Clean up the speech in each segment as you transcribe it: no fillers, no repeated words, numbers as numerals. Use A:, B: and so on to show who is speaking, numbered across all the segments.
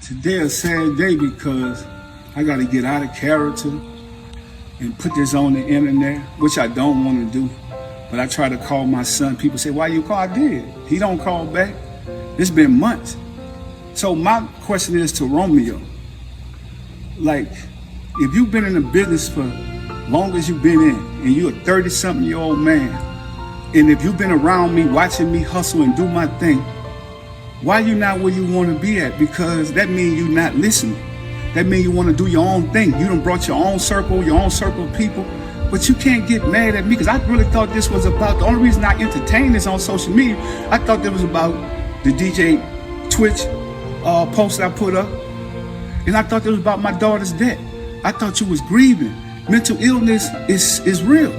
A: Today a sad day because I got to get out of character and put this on the internet, which I don't want to do. But I try to call my son. People say, why you call? I did. He don't call back. It's been months. So my question is to Romeo. Like, if you've been in the business for long as you've been in, and you're a 30-something-year-old man, and if you've been around me, watching me hustle and do my thing, why you not where you want to be at? Because that means you not listening. That means you want to do your own thing. You done brought your own circle of people, but you can't get mad at me because I really thought this was about, the only reason I entertained this on social media, I thought it was about the DJ Twitch post I put up, and I thought it was about my daughter's death. I thought you was grieving. Mental illness is real.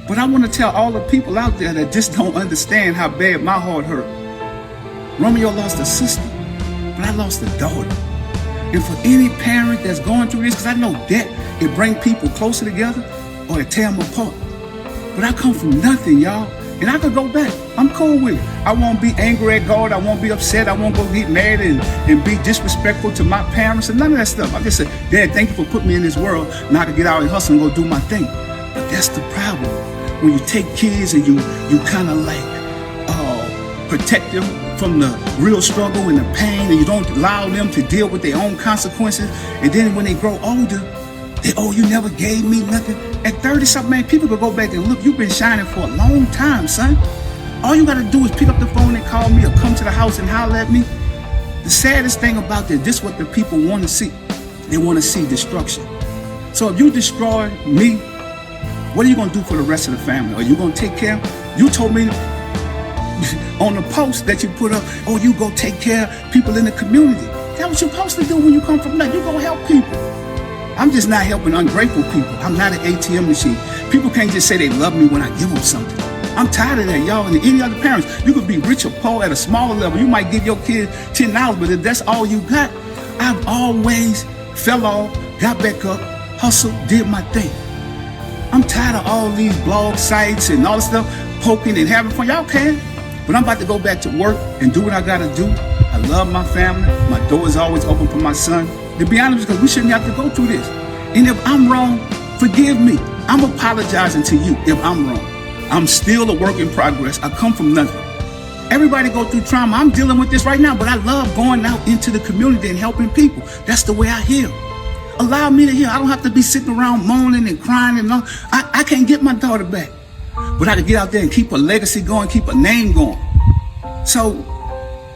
A: But I want to tell all the people out there that just don't understand how bad my heart hurt. Romeo lost a sister, but I lost a daughter. And for any parent that's going through this, because I know death, it brings people closer together or it tear them apart. But I come from nothing, y'all. And I could go back. I'm cool with it. I won't be angry at God. I won't be upset. I won't go get mad and be disrespectful to my parents and none of that stuff. I just said, Dad, thank you for putting me in this world. Now I can get out and hustle and go do my thing. But that's the problem. When you take kids and you kind of like protect them from the real struggle and the pain, and you don't allow them to deal with their own consequences. And then when they grow older, you never gave me nothing. At 30-something, man, people could go back and look, you've been shining for a long time, son. All you got to do is pick up the phone and call me or come to the house and holler at me. The saddest thing about this is what the people want to see. They want to see destruction. So if you destroy me, what are you going to do for the rest of the family? Are you going to take care? You told me on the post that you put up, you go take care of people in the community. That's what you're supposed to do when you come from that. You go help people. I'm just not helping ungrateful people. I'm not an ATM machine. People can't just say they love me when I give them something. I'm tired of that, y'all. And any other parents, you could be rich or poor at a smaller level. You might give your kid $10, but if that's all you got, I've always fell off, got back up, hustled, did my thing. I'm tired of all these blog sites and all this stuff, poking and having fun. Y'all can. But I'm about to go back to work and do what I got to do. I love my family. My door is always open for my son. To be honest, because we shouldn't have to go through this. And if I'm wrong, forgive me. I'm apologizing to you if I'm wrong. I'm still a work in progress. I come from nothing. Everybody go through trauma. I'm dealing with this right now, but I love going out into the community and helping people. That's the way I heal. Allow me to heal. I don't have to be sitting around moaning and crying and all. I can't get my daughter back. But I can get out there and keep a legacy going, keep a name going. So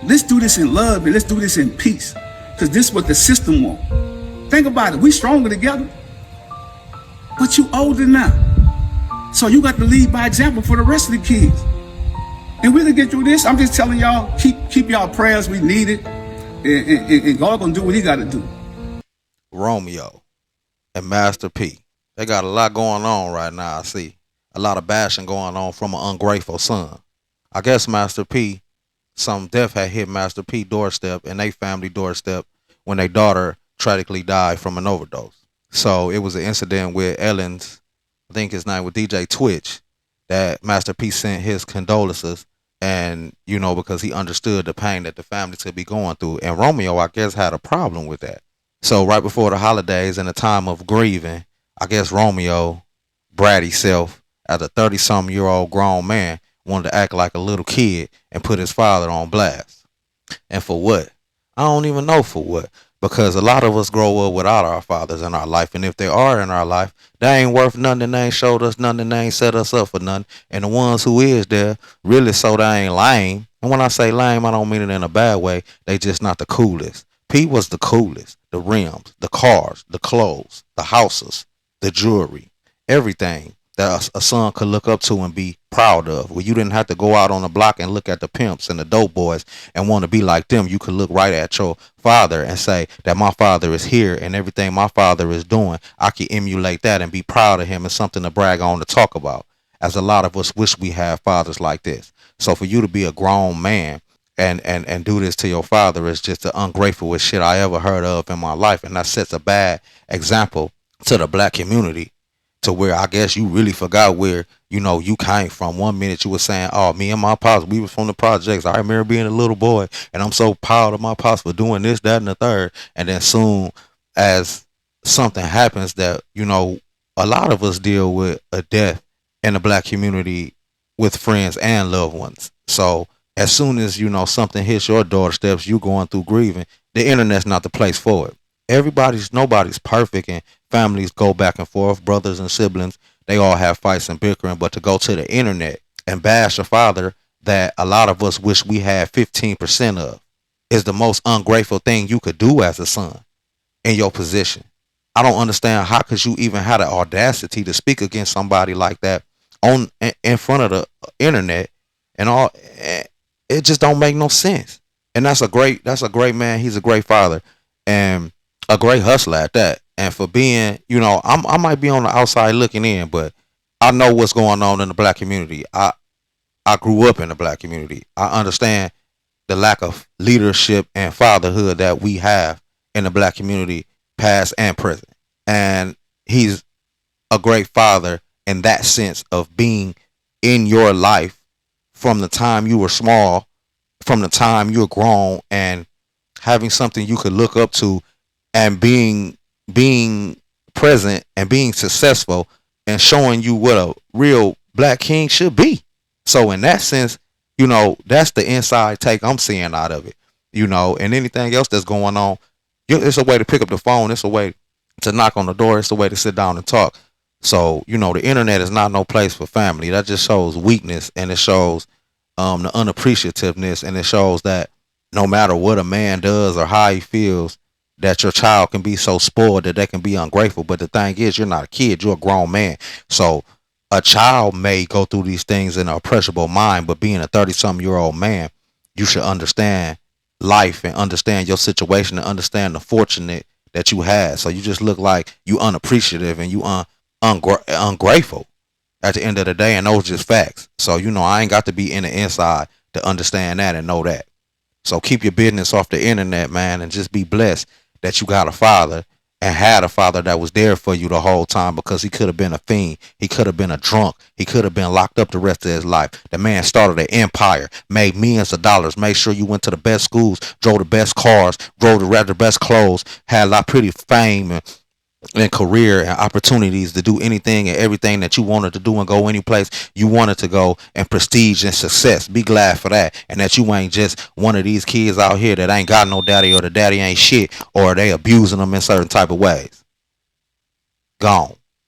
A: let's do this in love and let's do this in peace. Because this is what the system wants. Think about it. We stronger together. But you older now. So you got to lead by example for the rest of the kids. And we can get through this. I'm just telling y'all, keep y'all prayers. We need it. And God gonna do what he got to do.
B: Romeo and Master P. They got a lot going on right now, I see. A lot of bashing going on from an ungrateful son. I guess Master P, some death had hit Master P doorstep and they family doorstep when their daughter tragically died from an overdose. So it was an incident with Ellen's, I think his name was DJ Twitch, that Master P sent his condolences and, because he understood the pain that the family could be going through. And Romeo, I guess, had a problem with that. So right before the holidays and the time of grieving, I guess Romeo, bratty self, as a 30-something-year-old grown man, wanted to act like a little kid and put his father on blast. And for what? I don't even know for what. Because a lot of us grow up without our fathers in our life. And if they are in our life, they ain't worth nothing. They ain't showed us nothing. They ain't set us up for nothing. And the ones who is there, really so they ain't lame. And when I say lame, I don't mean it in a bad way. They just not the coolest. P was the coolest. The rims, the cars, the clothes, the houses, the jewelry, everything that a son could look up to and be proud of. Where you didn't have to go out on the block and look at the pimps and the dope boys and want to be like them. You could look right at your father and say that my father is here and everything my father is doing, I can emulate that and be proud of him and something to brag on, to talk about. As a lot of us wish we had fathers like this. So for you to be a grown man and do this to your father is just the ungratefulest shit I ever heard of in my life. And that sets a bad example to the black community. to where I guess you really forgot where you came from. One minute you were saying, "Oh, me and my pops, we was from the projects. I remember being a little boy, and I'm so proud of my pops for doing this, that, and the third." And then soon as something happens that a lot of us deal with a death in the black community with friends and loved ones. So as soon as something hits your doorsteps, you going through grieving. The internet's not the place for it. Nobody's perfect, and families go back and forth. Brothers and siblings, they all have fights and bickering. But to go to the internet and bash a father that a lot of us wish we had 15% of is the most ungrateful thing you could do as a son in your position. I don't understand how could you even have the audacity to speak against somebody like that on in front of the internet and all. It just don't make no sense. And that's a great man. He's a great father and a great hustler at that. And for being, I might be on the outside looking in, but I know what's going on in the black community. I grew up in the black community. I understand the lack of leadership and fatherhood that we have in the black community, past and present. And he's a great father in that sense of being in your life from the time you were small, from the time you were grown, and having something you could look up to, and being present and being successful and showing you what a real black king should be. So in that sense, that's the inside take I'm seeing out of it. And anything else that's going on, it's a way to pick up the phone. It's a way to knock on the door. It's a way to sit down and talk. So, the internet is not no place for family. That just shows weakness, and it shows the unappreciativeness, and it shows that no matter what a man does or how he feels, that your child can be so spoiled that they can be ungrateful. But the thing is, you're not a kid, you're a grown man. So a child may go through these things in an impressionable mind, but being a 30-something-year-old man, you should understand life and understand your situation and understand the fortunate that you had. So you just look like you unappreciative and you ungrateful at the end of the day, and those just facts. So I ain't got to be in the inside to understand that and know that. So keep your business off the internet, man, and just be blessed that you got a father and had a father that was there for you the whole time, because he could have been a fiend. He could have been a drunk. He could have been locked up the rest of his life. The man started an empire, made millions of dollars, made sure you went to the best schools, drove the best cars, drove the best clothes, had a lot pretty fame and career and opportunities to do anything and everything that you wanted to do and go any place you wanted to go, and prestige and success. Be glad for that, and that you ain't just one of these kids out here that ain't got no daddy, or the daddy ain't shit, or they abusing them in certain type of ways. Gone.